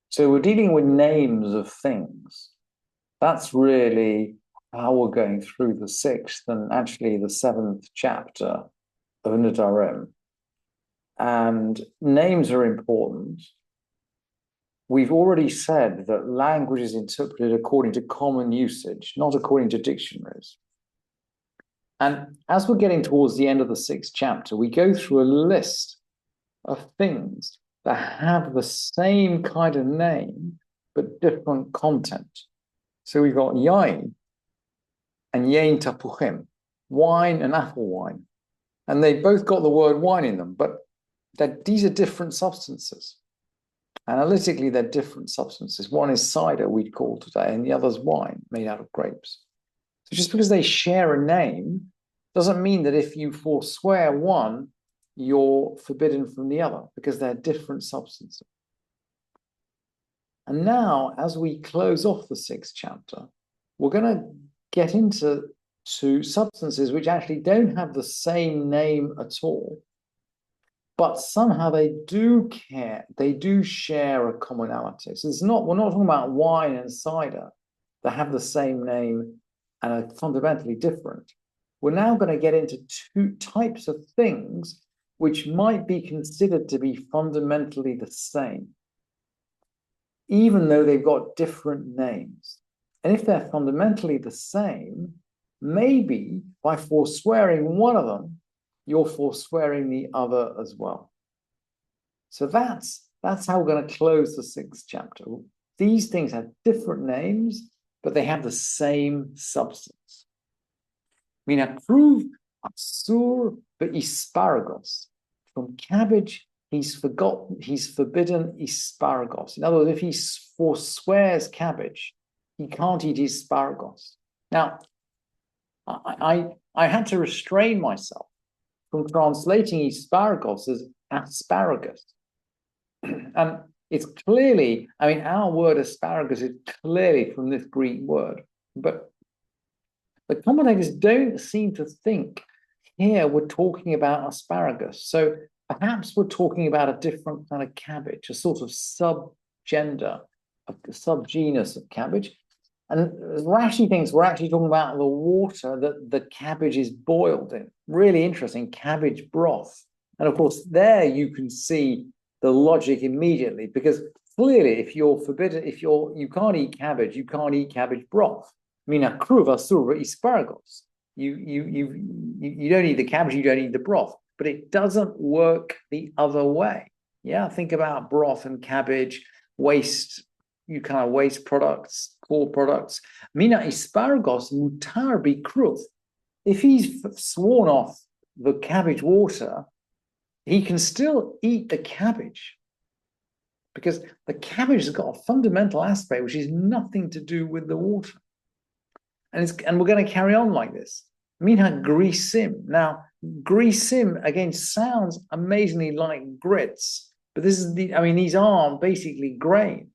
So we're dealing with names of things. That's really how we're going through the sixth and actually the seventh chapter of Nedarim. And names are important. We've already said that language is interpreted according to common usage, not according to dictionaries. And as we're getting towards the end of the sixth chapter, we go through a list of things that have the same kind of name, but different content. So we've got yain and yain tapuchim, wine and apple wine. And they both got the word wine in them, but these are different substances. Analytically, they're different substances. One is cider, we'd call today, and the other's wine made out of grapes. So just because they share a name doesn't mean that if you forswear one, you're forbidden from the other, because they're different substances. And now, as we close off the sixth chapter, we're going to get into substances which actually don't have the same name at all, but somehow they do share a commonality. So we're not talking about wine and cider that have the same name and are fundamentally different. We're now going to get into two types of things which might be considered to be fundamentally the same, even though they've got different names. And if they're fundamentally the same, maybe by forswearing one of them, you're forswearing the other as well. So that's how we're going to close the sixth chapter. These things have different names, but they have the same substance. Minakruv asur asparagus. From cabbage, he's forbidden asparagus. In other words, if he forswears cabbage, he can't eat asparagus. Now, I had to restrain myself from translating asparagus as asparagus. And it's clearly, our word asparagus is clearly from this Greek word, but the commentators don't seem to think here we're talking about asparagus. So perhaps we're talking about a different kind of cabbage, a sort of subgenus of cabbage. And Rashi thinks we're actually talking about the water that the cabbage is boiled in. Really interesting, cabbage broth. And of course, there you can see the logic immediately, because clearly, if you're forbidden, you can't eat cabbage, you can't eat cabbage broth. Kruva surva asparagus. You don't eat the cabbage, you don't eat the broth, but it doesn't work the other way. Yeah, think about broth and cabbage, waste products, core products. Mina asparagus mutar bi kruth. If he's sworn off the cabbage water, he can still eat the cabbage, because the cabbage has got a fundamental aspect which is nothing to do with the water. And we're going to carry on like this. Minha grisim. Now, grisim again sounds amazingly like grits, but these are basically grains.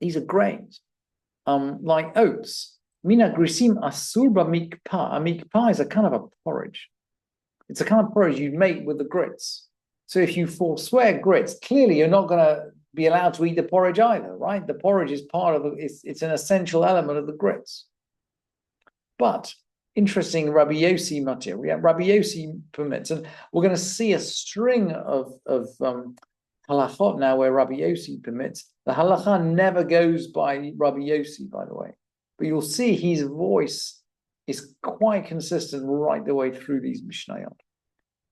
These are grains, like oats. Mina grisim asurba mikpa. A mikpa is a kind of a porridge. It's a kind of porridge you'd make with the grits. So if you forswear grits, clearly you're not going to be allowed to eat the porridge either, right? The porridge is part of it's an essential element of the grits. But interesting, Rabbi Yossi material. Yeah, Rabbi Yossi permits, and we're going to see a string of halachot now where Rabbi Yossi permits. The halacha never goes by Rabbi Yossi, by the way, but you'll see his voice is quite consistent right the way through these Mishnayot.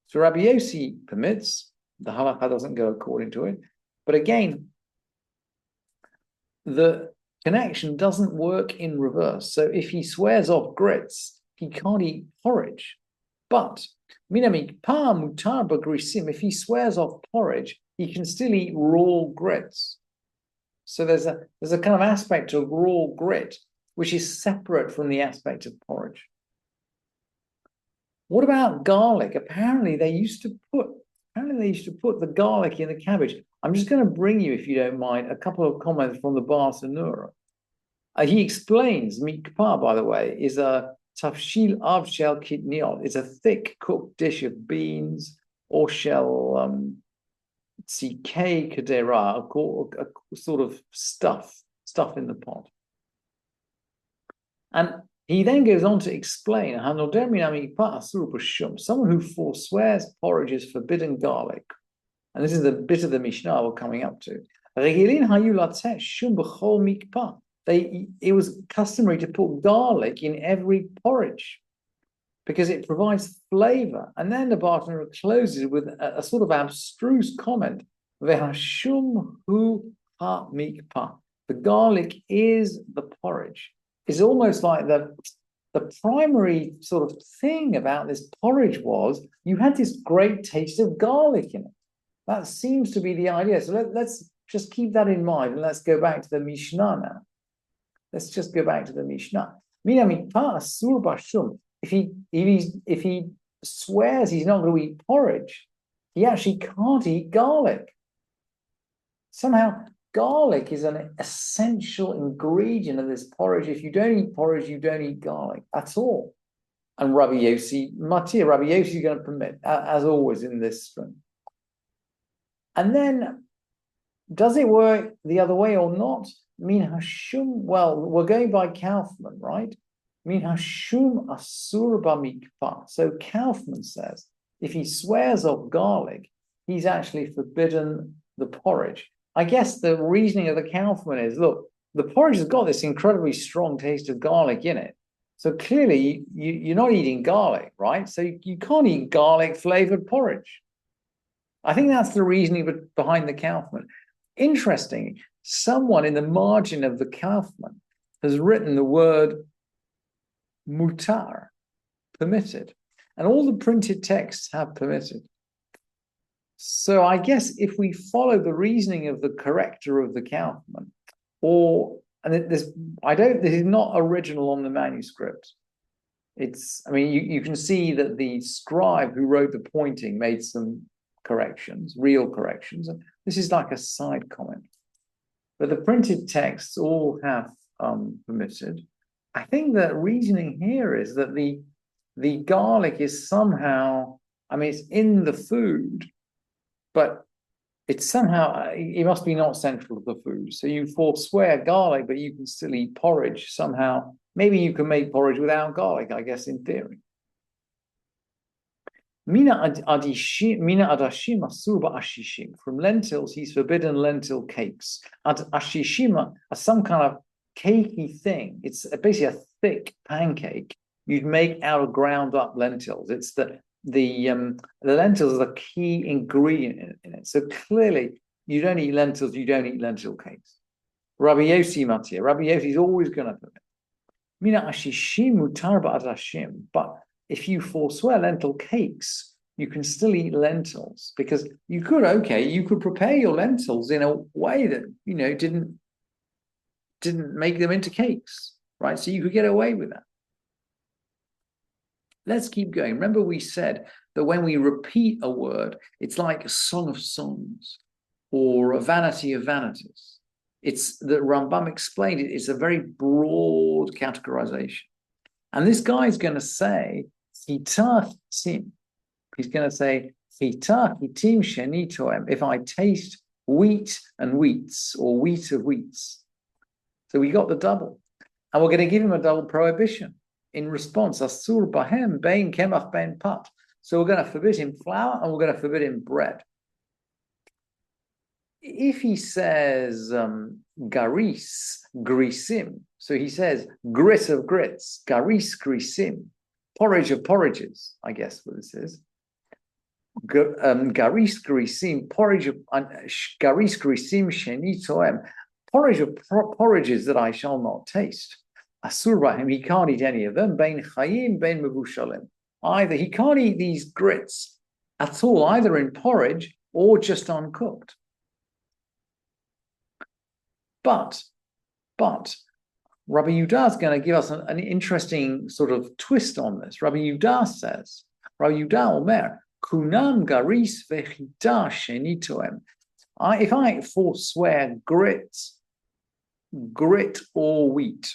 So Rabbi Yossi permits, the halacha doesn't go according to it, but again, the connection doesn't work in reverse. So if he swears off grits, he can't eat porridge. But if he swears off porridge, he can still eat raw grits. So there's a kind of aspect of raw grit which is separate from the aspect of porridge. What about garlic? Apparently they used to put the garlic in the cabbage. I'm just going to bring you, if you don't mind, a couple of comments from the Bar Sanura. He explains, mikpah, by the way, is a tafshil av shel kidniot. It's a thick cooked dish of beans or shell tzikei kedera, a sort of stuff in the pot. And he then goes on to explain, someone who forswears porridge is forbidden garlic. And this is the bit of the Mishnah we're coming up to. It was customary to put garlic in every porridge because it provides flavor. And then the bartender closes with a sort of abstruse comment. The garlic is the porridge. It's almost like the primary sort of thing about this porridge was you had this great taste of garlic in it. That seems to be the idea. So let's just keep that in mind and let's go back to the Mishnah now. Let's just go back to the Mishnah. If he swears he's not going to eat porridge, he actually can't eat garlic. Somehow, garlic is an essential ingredient of this porridge. If you don't eat porridge, you don't eat garlic at all. And Rabbi Yossi is going to permit, as always in this string. And then, does it work the other way or not? Min hashum. Well, we're going by Kaufman, right? Min hashum asur b'mikpah. So Kaufman says if he swears off garlic, he's actually forbidden the porridge. I guess the reasoning of the Kaufman is: look, the porridge has got this incredibly strong taste of garlic in it. So clearly, you're not eating garlic, right? So you can't eat garlic flavored porridge. I think that's the reasoning behind the Kaufman. Interesting, someone in the margin of the Kaufman has written the word mutar, permitted, and all the printed texts have permitted. So I guess if we follow the reasoning of the corrector of the Kaufman, this is not original on the manuscript. You can see that the scribe who wrote the pointing made some corrections, real corrections. And this is like a side comment. But the printed texts all have permitted. I think the reasoning here is that the garlic is somehow, it's in the food, but it's somehow, it must be not central to the food. So you forswear garlic, but you can still eat porridge somehow. Maybe you can make porridge without garlic, I guess, in theory. Mina adashim asur ba'ashishim. From lentils, he's forbidden lentil cakes. Ashishim are some kind of cakey thing. It's basically a thick pancake you'd make out of ground up lentils. It's the lentils are the key ingredient in it. So clearly, you don't eat lentils, you don't eat lentil cakes. Rabbi Yossi Matir. Rabbi Yossi is always going to permit. Mina ashishim mutar ba'adashim. But if you forswear lentil cakes, you can still eat lentils because you could prepare your lentils in a way that didn't make them into cakes, right? So you could get away with that. Let's keep going. Remember, we said that when we repeat a word, it's like a song of songs or a vanity of vanities. It's that Rambam explained it. It's a very broad categorization. And this guy is going to say, Hitah hitim. He's going to say, Hitah hitim sheni toem. If I taste wheat and wheats, or wheat of wheats. So we got the double. And we're going to give him a double prohibition. In response, asur bahem bein kemach bein pat. So we're going to forbid him flour and we're going to forbid him bread. If he says garis, grisim, so he says grit of grits, garis, grisim, porridge of porridges, I guess what this is. Garis, grisim, porridge of garis, grisim, sheni toem, porridge of porridges that I shall not taste. Asur bahim, he can't eat any of them. Bein chayim, bein mevushalim. Either he can't eat these grits at all, either in porridge or just uncooked. But Rabbi Yehuda is going to give us an interesting sort of twist on this. Rabbi Yehuda says, Rabbi Yehuda Omer, kunam garis vechita sheni toem. If I forswear grit or wheat.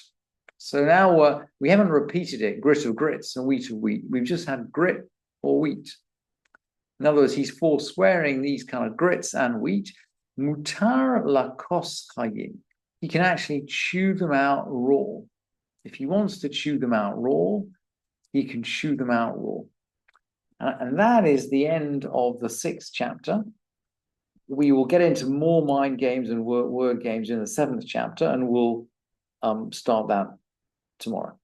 So now we haven't repeated it, grit of grits and wheat of wheat. We've just had grit or wheat. In other words, he's forswearing these kind of grits and wheat. Mutar lakos chayim. He can actually chew them out raw. If he wants to chew them out raw, he can chew them out raw. And that is the end of the 6th chapter. We will get into more mind games and word games in the 7th chapter, and we'll start that tomorrow.